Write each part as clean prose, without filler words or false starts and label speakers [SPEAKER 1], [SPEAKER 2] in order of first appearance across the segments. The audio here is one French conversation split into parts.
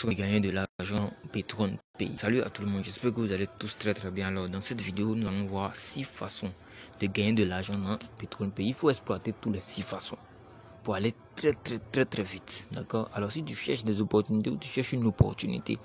[SPEAKER 1] Gagner de l'argent Petron Pay. Salut à tout le monde, j'espère que vous allez tous très bien. Alors dans cette vidéo, nous allons voir 6 façons de gagner de l'argent dans Petron Pay. Il faut exploiter toutes les 6 façons pour aller très vite. D'accord? Alors si tu cherches des opportunités ou tu cherches une opportunité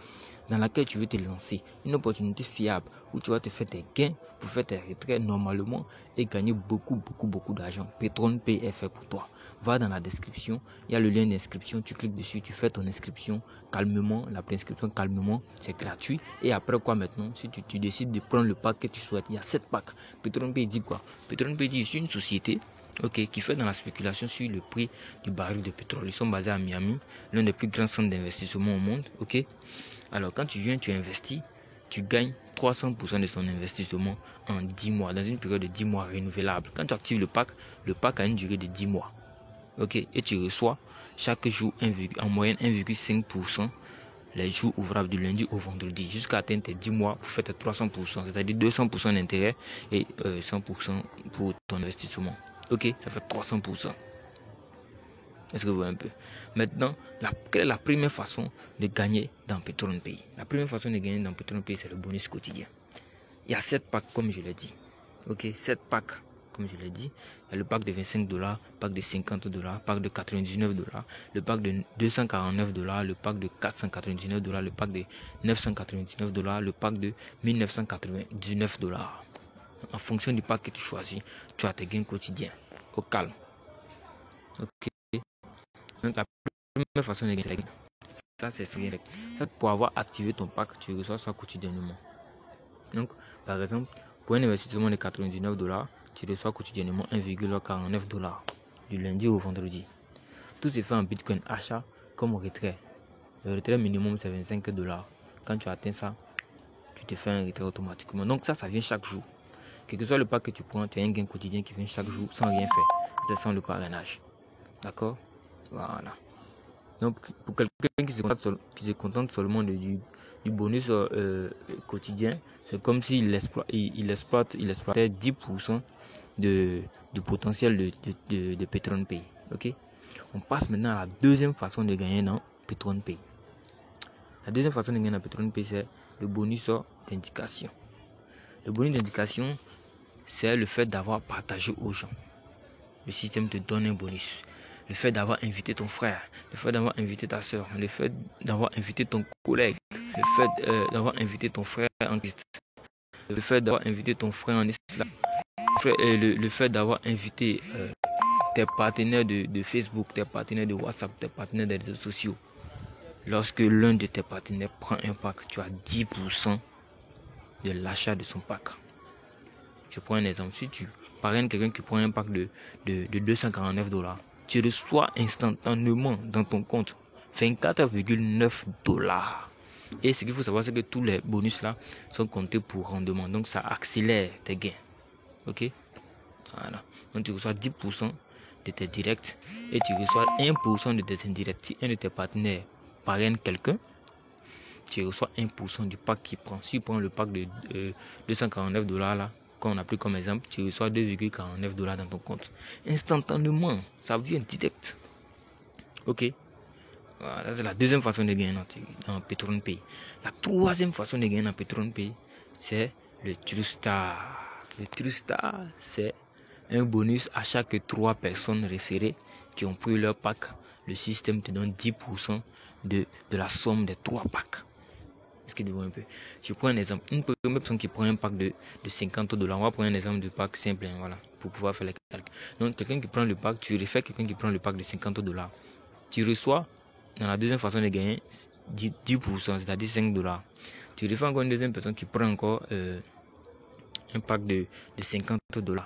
[SPEAKER 1] dans laquelle tu veux te lancer, une opportunité fiable où tu vas te faire tes gains pour faire tes retraits normalement et gagner beaucoup d'argent, Petron Pay est fait pour toi. Va dans la description, il y a le lien d'inscription, tu cliques dessus, tu fais ton inscription calmement, la préinscription calmement, c'est gratuit. Et après quoi maintenant, si tu décides de prendre le pack que tu souhaites, il y a 7 packs. Petron Pay dit quoi? Petron Pay dit c'est une société qui fait dans la spéculation sur le prix du baril de pétrole. Ils sont basés à Miami, l'un des plus grands centres d'investissement au monde. Alors quand tu viens, tu investis, tu gagnes 300% de son investissement en 10 mois, dans une période de 10 mois renouvelable. Quand tu actives le pack a une durée de 10 mois. Et tu reçois chaque jour en moyenne 1,5% les jours ouvrables du lundi au vendredi jusqu'à atteindre tes 10 mois pour faire tes 300%, c'est-à-dire 200% d'intérêt et 100% pour ton investissement. Ça fait 300%. Est-ce que vous voyez un peu? Maintenant, quelle est la première façon de gagner dans Petron Pay? La première façon de gagner dans Petron Pay, c'est le bonus quotidien. Il y a 7 packs comme je l'ai dit. 7 packs comme je l'ai dit. Il y a le pack de $25, pack de $50, pack de $99, le pack de $249, le pack de $499, le pack de $999, le pack de $1999. En fonction du pack que tu choisis, tu as tes gains quotidiens au calme. Donc la première façon de gagner, ça c'est direct. Pour avoir activé ton pack, tu reçois ça quotidiennement. Donc par exemple, pour un investissement de $99, tu reçois quotidiennement $1,49 du lundi au vendredi. Tout se fait en Bitcoin, achat comme retrait. Le retrait minimum c'est $25. Quand tu atteins ça, tu te fais un retrait automatiquement. Donc ça vient chaque jour. Quel que soit le pack que tu prends, tu as un gain quotidien qui vient chaque jour sans rien faire. C'est sans le parrainage. D'accord? Voilà. Donc pour quelqu'un qui se contente seulement du bonus quotidien, c'est comme s'il exploitait 10% du potentiel de Petron Pay. On passe maintenant à la deuxième façon de gagner dans Petron Pay. La deuxième façon de gagner dans Petron Pay, c'est le bonus d'indication. Le bonus d'indication, c'est le fait d'avoir partagé aux gens. Le système te donne un bonus. Le fait d'avoir invité ton frère, le fait d'avoir invité ta soeur, le fait d'avoir invité ton collègue, le fait d'avoir invité ton frère en Christ, le fait d'avoir invité ton frère en islam, le fait d'avoir invité tes partenaires de Facebook, tes partenaires de WhatsApp, tes partenaires des réseaux sociaux. Lorsque l'un de tes partenaires prend un pack, tu as 10% de l'achat de son pack. Je prends un exemple. Si tu parraines quelqu'un qui prend un pack de $249, tu reçois instantanément dans ton compte $24,9. Et ce qu'il faut savoir, c'est que tous les bonus là sont comptés pour rendement. Donc ça accélère tes gains. Voilà. Donc tu reçois 10% de tes directs et tu reçois 1% de tes indirects. Si un de tes partenaires parraine quelqu'un, tu reçois 1% du pack qu'il prend. S'il prend le pack de $249 là, on a pris comme exemple, tu reçois $2,49 dans ton compte. Instantanément, ça vient direct. Voilà, c'est la deuxième façon de gagner dans Petron Pay. La troisième façon de gagner dans Petron Pay, c'est le TrueStar. Le TrueStar, c'est un bonus à chaque 3 personnes référées qui ont pris leur pack. Le système te donne 10% de la somme des 3 packs. Est-ce que tu vois un peu? Je prends un exemple. Une première personne qui prend un pack de $50. On va prendre un exemple de pack simple, voilà, pour pouvoir faire les calculs. Donc, quelqu'un qui prend le pack, tu refais quelqu'un qui prend le pack de $50. Tu reçois, dans la deuxième façon de gagner, 10%, c'est-à-dire $5. Tu refais encore une deuxième personne qui prend encore un pack de $50.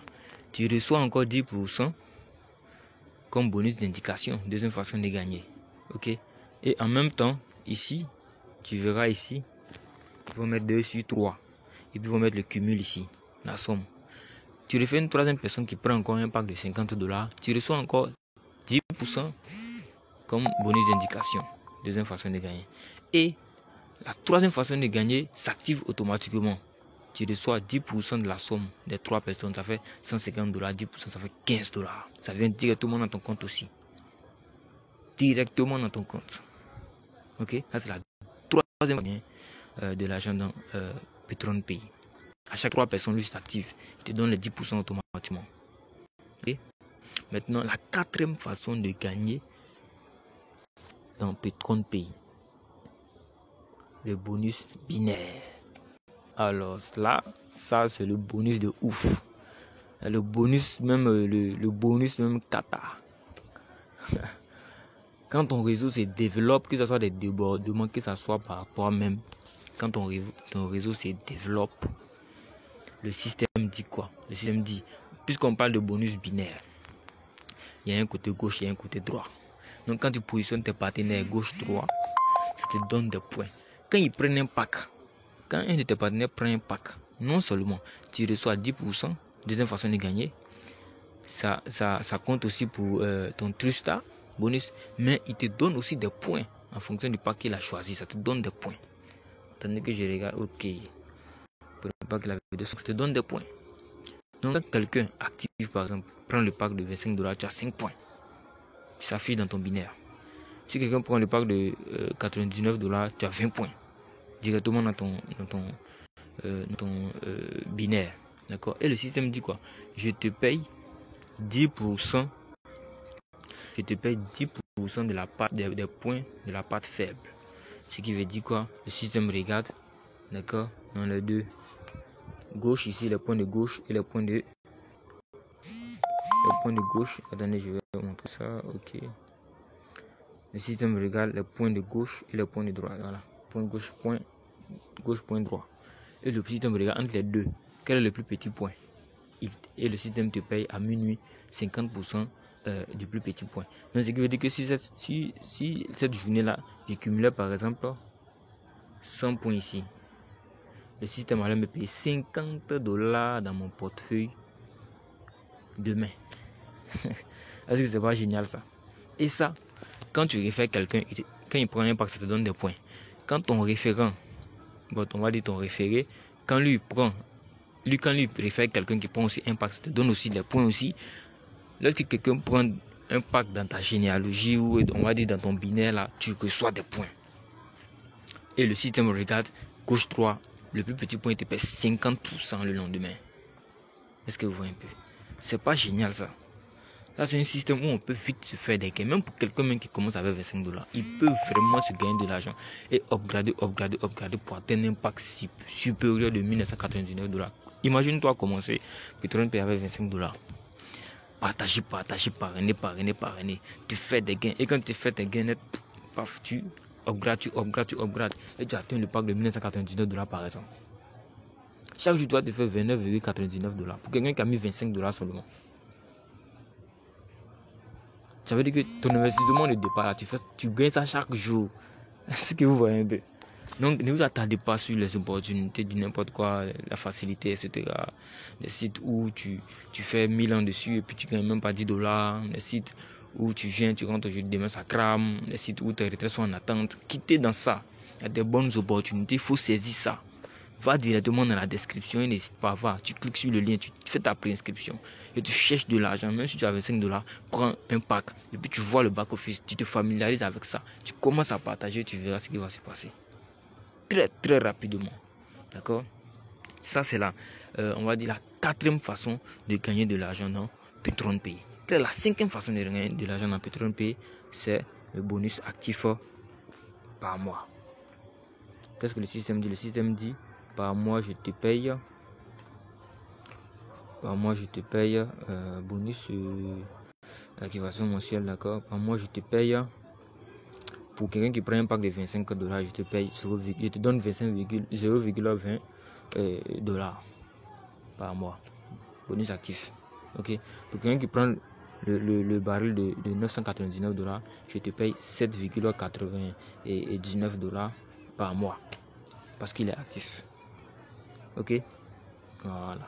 [SPEAKER 1] Tu reçois encore 10% comme bonus d'indication, deuxième façon de gagner. Et en même temps, ici, tu verras ici, ils vont mettre 2 sur 3. Et puis ils vont mettre le cumul ici, la somme. Tu refais une troisième personne qui prend encore un pack de $50. Tu reçois encore 10% comme bonus d'indication. Deuxième façon de gagner. Et la troisième façon de gagner s'active automatiquement. Tu reçois 10% de la somme des 3 personnes. Ça fait $150. 10%, ça fait $15. Ça vient directement dans ton compte aussi. Directement dans ton compte. Ça c'est la troisième gain de l'argent dans Petron Pay. À chaque 3 personnes juste actives, il te donne les 10% automatiquement. Okay? Maintenant, la quatrième façon de gagner dans Petron Pay, le bonus binaire. Alors là, ça c'est le bonus de ouf. Le bonus même, le bonus même kata. Quand ton réseau se développe, que ce soit des débordements, que ce soit par toi-même, quand ton réseau se développe, le système dit quoi? Le système dit, puisqu'on parle de bonus binaire, il y a un côté gauche et un côté droit. Donc quand tu positionnes tes partenaires gauche-droit, ça te donne des points. Quand ils prennent un pack, quand un de tes partenaires prend un pack, non seulement tu reçois 10%, deuxième façon de gagner, ça compte aussi pour ton Trustar bonus, mais il te donne aussi des points en fonction du pack qu'il a choisi. Ça te donne des points. Attendez que je regarde, ok. Pour le pack, la vidéo, ça te donne des points. Donc, quand quelqu'un active, par exemple, prend le pack de $25, tu as 5 points qui s'affichent dans ton binaire. Si quelqu'un prend le pack de $99, tu as 20 points directement dans ton binaire. D'accord? Et le système dit quoi? Je te paye 10%. Je te paye 10% de la part des points de la part faible. Ce qui veut dire quoi? Le système regarde, d'accord, dans les deux gauche ici, les points de gauche et les points de gauche. Attendez, je vais montrer ça. Ok. Le système regarde les points de gauche et les points de droite. Voilà. Point gauche, point droit. Et le système regarde entre les deux. Quel est le plus petit point? Et le système te paye à minuit 50% du plus petit point. Donc, ce qui veut dire que si cette journée-là, j'ai cumulé par exemple 100 points ici, le système allait me payer $50 dans mon portefeuille demain. Est-ce que c'est pas génial ça? Et ça, quand tu réfères quelqu'un, quand il prend un pack, ça te donne des points. Quand ton référent, bon, on va dire ton référé, quand lui réfère quelqu'un qui prend aussi un pack, ça te donne aussi des points aussi. Lorsque quelqu'un prend un pack dans ta généalogie ou on va dire dans ton binaire là, tu reçois des points. Et le système regarde gauche droit, le plus petit point te paie 50% le lendemain. Est-ce que vous voyez un peu? C'est pas génial ça? Ça c'est un système où on peut vite se faire des gains. Même pour quelqu'un qui commence avec $25, il peut vraiment se gagner de l'argent et upgrader pour atteindre un pack supérieur de $1999. Imagine-toi commencer, Petron Pay avec $25. Partager, parrainer. Tu fais des gains. Et quand tu fais des gains net, paf, tu upgrades. Et tu atteins le pack de $1999 par exemple. Chaque jour, tu dois te faire $29,99 pour quelqu'un qui a mis $25 seulement. Ça veut dire que ton investissement de départ, là, tu gagnes ça chaque jour. C'est ce que vous voyez un peu. Donc, ne vous attardez pas sur les opportunités du n'importe quoi, la facilité, etc. Les sites où tu fais 1000 ans dessus et puis tu gagnes même pas $10. Les sites où tu viens, tu rentres aujourd'hui, demain ça crame. Les sites où tes retraites sont en attente. Quittez dans ça. Il y a des bonnes opportunités, il faut saisir ça. Va directement dans la description et n'hésite pas à voir. Tu cliques sur le lien, tu fais ta préinscription et tu cherches de l'argent. Même si tu as $25, prends un pack et puis tu vois le back office, tu te familiarises avec ça. Tu commences à partager, tu verras ce qui va se passer. Très rapidement. D'accord? Ça c'est on va dire la quatrième façon de gagner de l'argent dans Petron Pay. La cinquième façon de gagner de l'argent dans Petron Pay, c'est le bonus actif par mois. Qu'est-ce que le système dit? Le système dit par mois je te paye bonus activation mensuelle, d'accord? Par mois je te paye. Pour quelqu'un qui prend un pack de $25, je te donne 0,20 dollars par mois. Bonus actif. Ok. Pour quelqu'un qui prend le baril de $999, je te paye $7,99 par mois. Parce qu'il est actif. Ok. Voilà.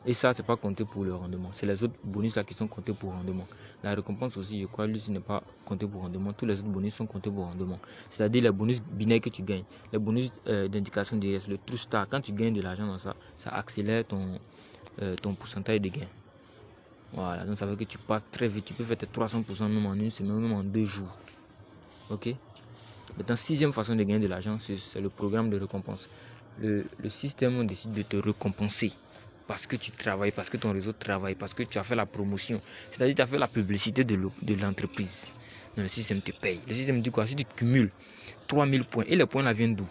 [SPEAKER 1] Et ça, c'est pas compté pour le rendement. C'est les autres bonus là qui sont comptés pour rendement. La récompense aussi, je crois, lui, n'est pas compté pour rendement. Tous les autres bonus sont comptés pour rendement. C'est-à-dire les bonus binaires que tu gagnes. Les bonus d'indication DRS, le Trustar. Quand tu gagnes de l'argent dans ça, ça accélère ton pourcentage de gain. Voilà. Donc ça veut dire que tu passes très vite. Tu peux faire tes 300% même en une semaine, même en 2 jours. Ok. Maintenant, sixième façon de gagner de l'argent, c'est le programme de récompense. Le système décide de te récompenser parce que tu travailles, parce que ton réseau travaille, parce que tu as fait la promotion. C'est-à-dire que tu as fait la publicité de l'entreprise. Le système te paye. Le système dit quoi? Si tu cumules 3000 points, et les points là viennent d'où?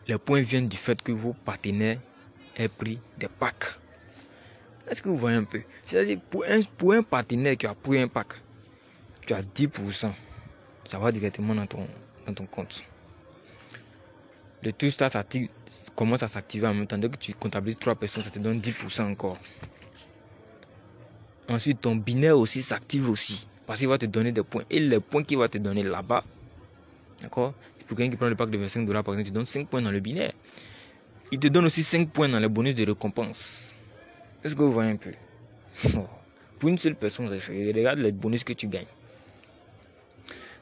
[SPEAKER 1] Les points viennent du fait que vos partenaires aient pris des packs. Est-ce que vous voyez un peu? C'est-à-dire pour un partenaire qui a pris un pack, tu as 10%. Ça va directement dans ton compte. Le tout ça commence à s'activer en même temps. Dès que tu comptabilises 3 personnes, ça te donne 10% encore. Ensuite, ton binaire aussi s'active aussi. Parce qu'il va te donner des points. Et les points qu'il va te donner là-bas, d'accord? Pour quelqu'un qui prend le pack de $25, par exemple, tu donnes 5 points dans le binaire. Il te donne aussi 5 points dans les bonus de récompense. Est-ce que vous voyez un peu? Pour une seule personne, regarde les bonus que tu gagnes.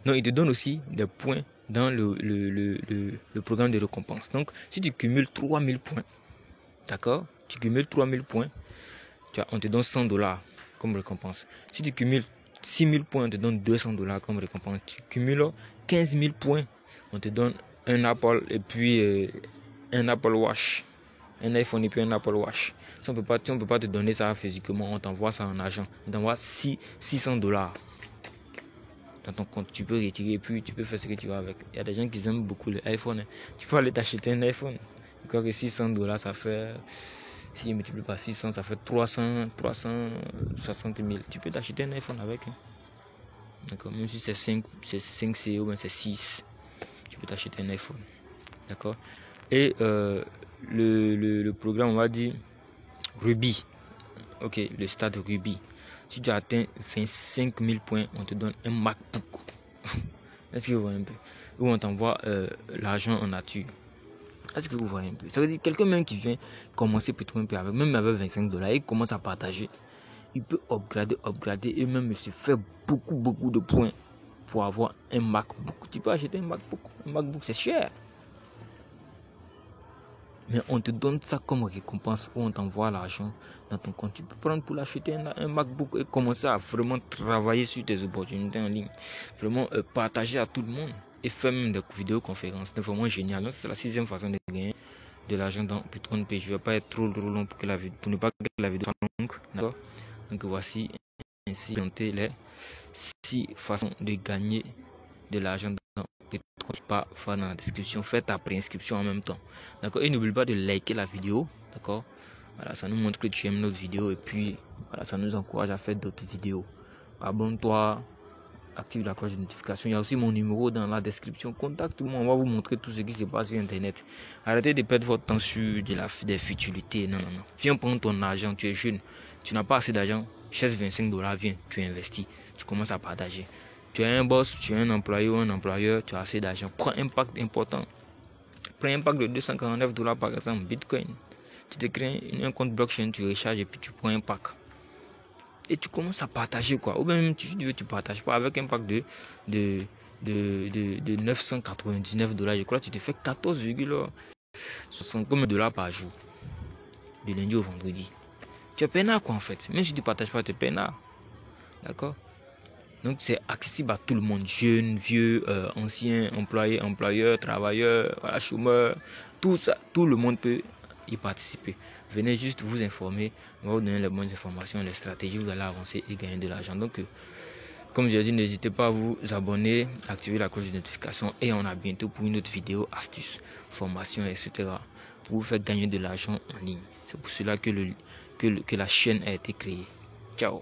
[SPEAKER 1] Donc, il te donne aussi des points dans le programme de récompense. Donc, si tu cumules 3000 points, d'accord? Tu cumules 3000 points, on te donne $100 comme récompense. Si tu cumules 6000 points, on te donne $200 comme récompense. Tu cumules 15 000 points, on te donne un Apple et puis un Apple Watch. Un iPhone et puis un Apple Watch. Si on peut pas te donner ça physiquement, on t'envoie ça en argent. On t'envoie $600 dans ton compte. Tu peux retirer et puis tu peux faire ce que tu veux avec. Il y a des gens qui aiment beaucoup l'iPhone. Tu peux aller t'acheter un iPhone. Je crois que $600 ça fait, si je multiplie par 600, ça fait 360 000. Tu peux t'acheter un iPhone avec. D'accord, même si c'est 5 CO, ben c'est 6. Tu peux t'acheter un iPhone. D'accord. Et le programme, on va dire Ruby. Ok, le stade Ruby. Si tu as atteint 25 000 points, on te donne un MacBook. Est-ce que vous voyez un peu? Ou on t'envoie l'argent en nature. Est-ce que vous voyez un peu? Ça veut dire quelqu'un même qui vient commencer peut-être un peu avec, même avec $25, il commence à partager. Il peut upgrader et même se faire beaucoup de points pour avoir un MacBook. Tu peux acheter un MacBook. Un MacBook, c'est cher. Mais on te donne ça comme récompense ou on t'envoie l'argent dans ton compte. Tu peux prendre pour l'acheter un MacBook et commencer à vraiment travailler sur tes opportunités en ligne. Vraiment partager à tout le monde et faire même des vidéoconférences. C'est vraiment génial. Donc, c'est la sixième façon de gagner de l'argent dans Bitcoin Pay. Je ne vais pas être trop long pour ne pas que la vidéo soit longue. D'accord? Donc voici ainsi les 6 façons de gagner de l'argent dans Bitcoin. Pas faire dans la description, faites ta préinscription en même temps. D'accord, et n'oublie pas de liker la vidéo. D'accord, voilà, ça nous montre que tu aimes notre vidéo et puis voilà, ça nous encourage à faire d'autres vidéos. Abonne-toi, active la cloche de notification. Il y a aussi mon numéro dans la description. Contacte-moi, on va vous montrer tout ce qui se passe sur internet. Arrêtez de perdre votre temps sur des futilités. Non. Viens prendre ton argent, tu es jeune, tu n'as pas assez d'argent, cherche $25, viens, tu investis, tu commences à partager. Tu es un boss, tu es un employé ou un employeur, tu as assez d'argent. Prends un pack important. Prends un pack de $249 par exemple, Bitcoin. Tu te crées un compte blockchain, tu recharges et puis tu prends un pack. Et tu commences à partager quoi. Ou même tu partages pas avec un pack de $999. Je crois que tu te fais 14,60 $ par jour. De lundi au vendredi. Tu es peinard quoi en fait. Même si tu ne partages pas, tu es peinard. D'accord? Donc c'est accessible à tout le monde, jeunes, vieux, anciens, employés, employeurs, travailleurs, voilà, chômeurs, tout ça, tout le monde peut y participer. Venez juste vous informer, on va vous donner les bonnes informations, les stratégies, vous allez avancer et gagner de l'argent. Donc comme j'ai dit, n'hésitez pas à vous abonner, activer la cloche de notification et on a bientôt pour une autre vidéo, astuces, formations, etc. pour vous faire gagner de l'argent en ligne. C'est pour cela que la chaîne a été créée. Ciao.